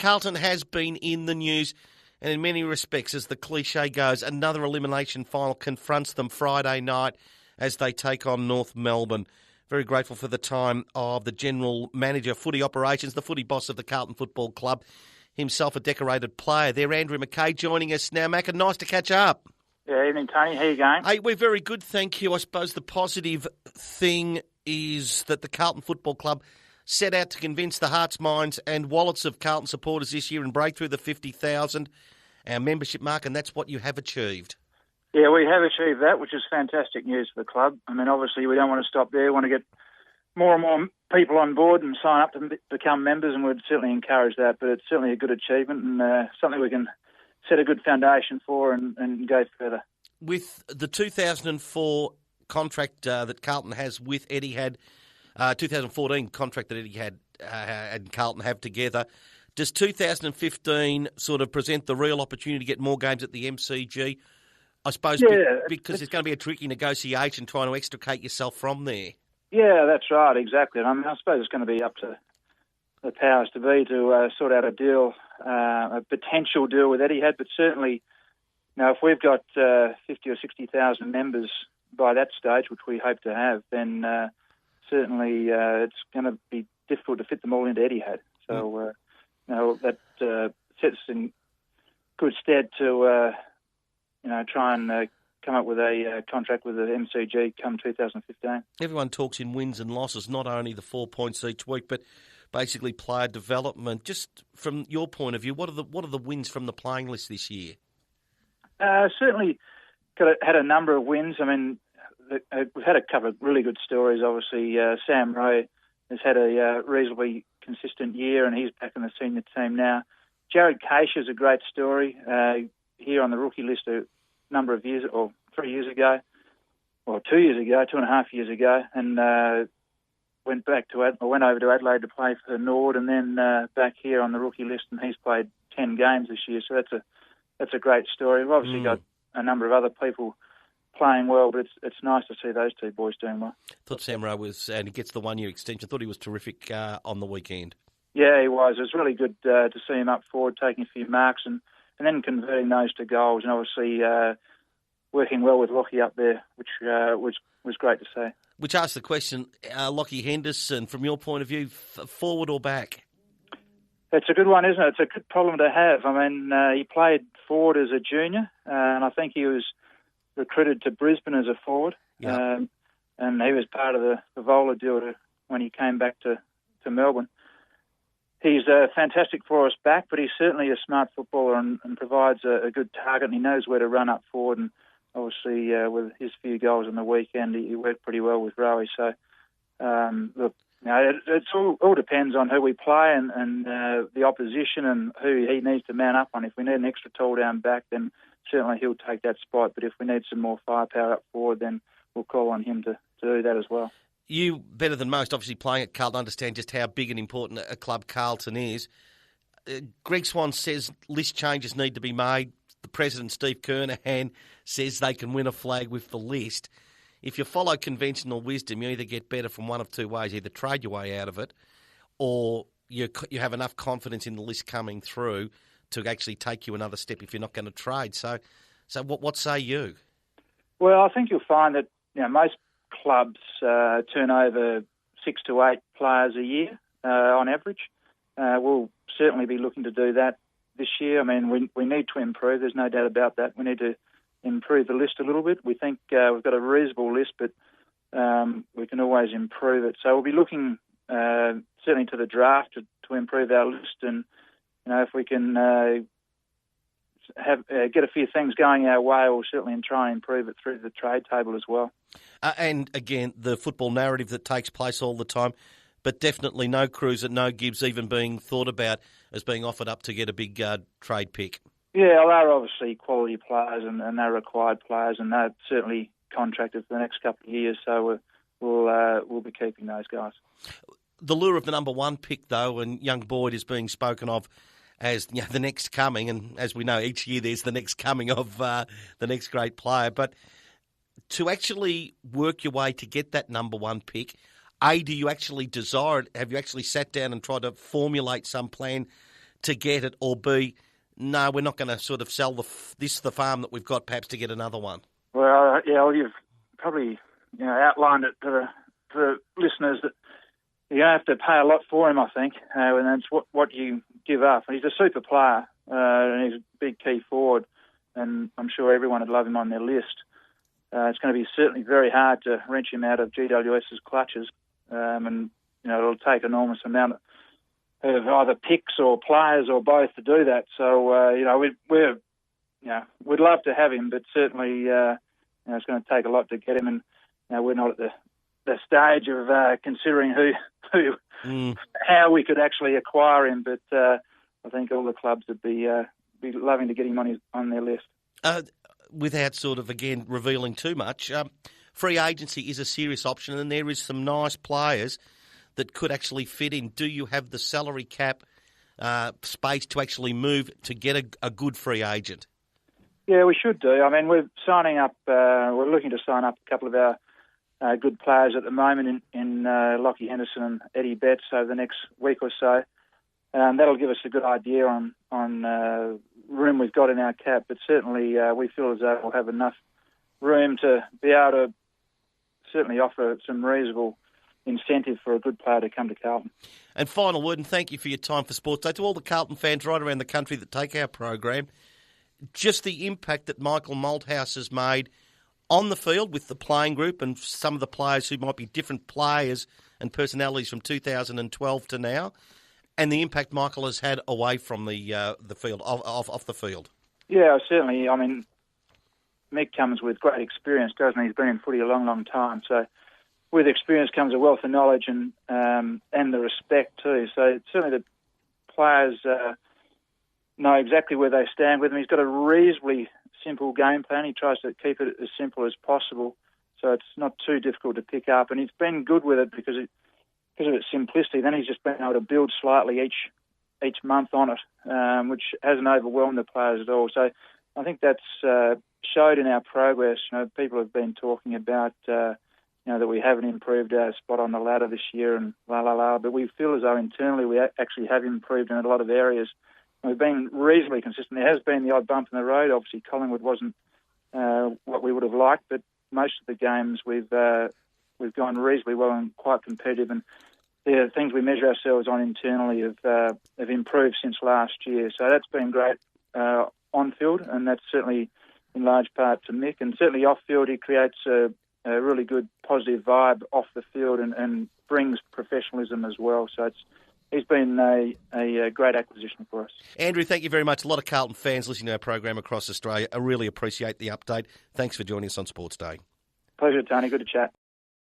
Carlton has been in the news, and in many respects, as the cliche goes, another elimination final confronts them Friday night as they take on North Melbourne. Very grateful for the time of the General Manager of Footy Operations, the footy boss of the Carlton Football Club, himself a decorated player there, Andrew McKay, joining us now. Macca, nice to catch up. Yeah, evening, Tony. How you going? Hey, we're very good, thank you. I suppose the positive thing is that the Carlton Football Club set out to convince the hearts, minds and wallets of Carlton supporters this year and break through the 50,000, our membership mark, and that's what you have achieved. Yeah, we have achieved that, which is fantastic news for the club. I mean, obviously, we don't want to stop there. We want to get more and more people on board and sign up to become members, and we'd certainly encourage that. But it's certainly a good achievement and something we can set a good foundation for and go further. With the 2004 contract that Carlton has with Etihad, 2014 contract that Etihad and Carlton have together, does 2015 sort of present the real opportunity to get more games at the MCG? I suppose because it's going to be a tricky negotiation trying to extricate yourself from there. Yeah, that's right, exactly. I mean, I suppose it's going to be up to the powers to be to sort out a deal, a potential deal with Etihad, but certainly, you know, if we've got 50 or 60,000 members by that stage, which we hope to have, then certainly it's going to be difficult to fit them all into Etihad. So, you know, that sets in good stead to, try and come up with a contract with the MCG come 2015. Everyone talks in wins and losses, not only the 4 points each week, but basically player development. Just from your point of view, what are the wins from the playing list this year? Certainly had a number of wins. I mean, we've had a couple of really good stories. Obviously, Sam Rowe has had a reasonably consistent year, and he's back in the senior team now. Jared Caish is a great story. Here on the rookie list a number of years, or 3 years ago, or 2 years ago, 2.5 years ago, and went over to Adelaide to play for Nord, and then back here on the rookie list, and he's played 10 games this year. So that's a great story. We've obviously got a number of other people playing well, but it's nice to see those two boys doing well. I thought Sam Rowe and he gets the 1 year extension. I thought he was terrific on the weekend. Yeah, he was. It was really good to see him up forward, taking a few marks and then converting those to goals, and obviously working well with Lockie up there, which was great to see. Which asks the question, Lockie Henderson, from your point of view, forward or back? It's a good one, isn't it? It's a good problem to have. I mean, he played forward as a junior, and I think he was recruited to Brisbane as a forward, and he was part of the Vola deal when he came back to Melbourne. He's fantastic for us back, but he's certainly a smart footballer and provides a good target, and he knows where to run up forward. And obviously, with his few goals on the weekend, he worked pretty well with Rowie. So, look, it all depends on who we play and the opposition and who he needs to man up on. If we need an extra tall down back, then certainly he'll take that spot. But if we need some more firepower up forward, then we'll call on him to do that as well. You, better than most, obviously playing at Carlton, understand just how big and important a club Carlton is. Greg Swan says list changes need to be made. The president, Steve Kernahan, says they can win a flag with the list. If you follow conventional wisdom, you either get better from one of two ways. Either trade your way out of it, or you have enough confidence in the list coming through to actually take you another step if you're not going to trade. So what say you? Well, I think you'll find that most clubs turn over 6 to 8 players a year on average. We'll certainly be looking to do that this year. I mean, we need to improve. There's no doubt about that. We need to improve the list a little bit. We think we've got a reasonable list, but we can always improve it. So we'll be looking certainly to the draft to improve our list, and if we can get a few things going our way, we'll certainly try and improve it through the trade table as well. And again, the football narrative that takes place all the time, but definitely no Cruiser, no Gibbs even being thought about as being offered up to get a big trade pick. Yeah, well, they're obviously quality players and they're required players, and they're certainly contracted for the next couple of years, so we'll be keeping those guys. The lure of the number one pick, though, and young Boyd is being spoken of as the next coming, and as we know, each year there's the next coming of the next great player. But to actually work your way to get that number one pick, do you actually desire it? Have you actually sat down and tried to formulate some plan to get it, or B, no, we're not going to sort of sell the farm that we've got perhaps to get another one? Well, you've probably outlined it to the listeners that you're going to have to pay a lot for him, I think, and that's what you give up. He's a super player, and he's a big key forward, and I'm sure everyone would love him on their list. It's going to be certainly very hard to wrench him out of GWS's clutches, and it'll take an enormous amount of either picks or players or both to do that. So we'd love to have him, but certainly it's going to take a lot to get him, and we're not at the stage of considering how we could actually acquire him. But I think all the clubs would be loving to get him on their list. Without sort of, again, revealing too much, free agency is a serious option, and there is some nice players that could actually fit in. Do you have the salary cap space to actually move to get a good free agent? Yeah, we should do. I mean, we're looking to sign up a couple of our good players at the moment in Lockie Henderson and Eddie Betts over the next week or so. That'll give us a good idea on room we've got in our cap, but certainly we feel as though we'll have enough room to be able to certainly offer some reasonable incentive for a good player to come to Carlton. And final word, and thank you for your time for Sports Day. To all the Carlton fans right around the country that take our program, just the impact that Michael Malthouse has made on the field with the playing group and some of the players who might be different players and personalities from 2012 to now, and the impact Michael has had away from the field, off the field. Yeah, certainly. I mean, Mick comes with great experience, doesn't he? He's been in footy a long, long time. So with experience comes a wealth of knowledge and the respect too. So certainly the players know exactly where they stand with him. He's got a reasonably simple game plan. He tries to keep it as simple as possible, so it's not too difficult to pick up. And he's been good with it because of its simplicity. Then he's just been able to build slightly each month on it, which hasn't overwhelmed the players at all. So I think that's showed in our progress. People have been talking about that we haven't improved our spot on the ladder this year and but we feel as though internally we actually have improved in a lot of areas. We've been reasonably consistent. There has been the odd bump in the road. Obviously, Collingwood wasn't what we would have liked, but most of the games we've gone reasonably well and quite competitive. And the things we measure ourselves on internally have improved since last year. So that's been great on field, and that's certainly in large part to Mick. And certainly off field, he creates a really good positive vibe off the field and brings professionalism as well. So he's been a great acquisition for us. Andrew, thank you very much. A lot of Carlton fans listening to our program across Australia. I really appreciate the update. Thanks for joining us on Sports Day. Pleasure, Tony. Good to chat.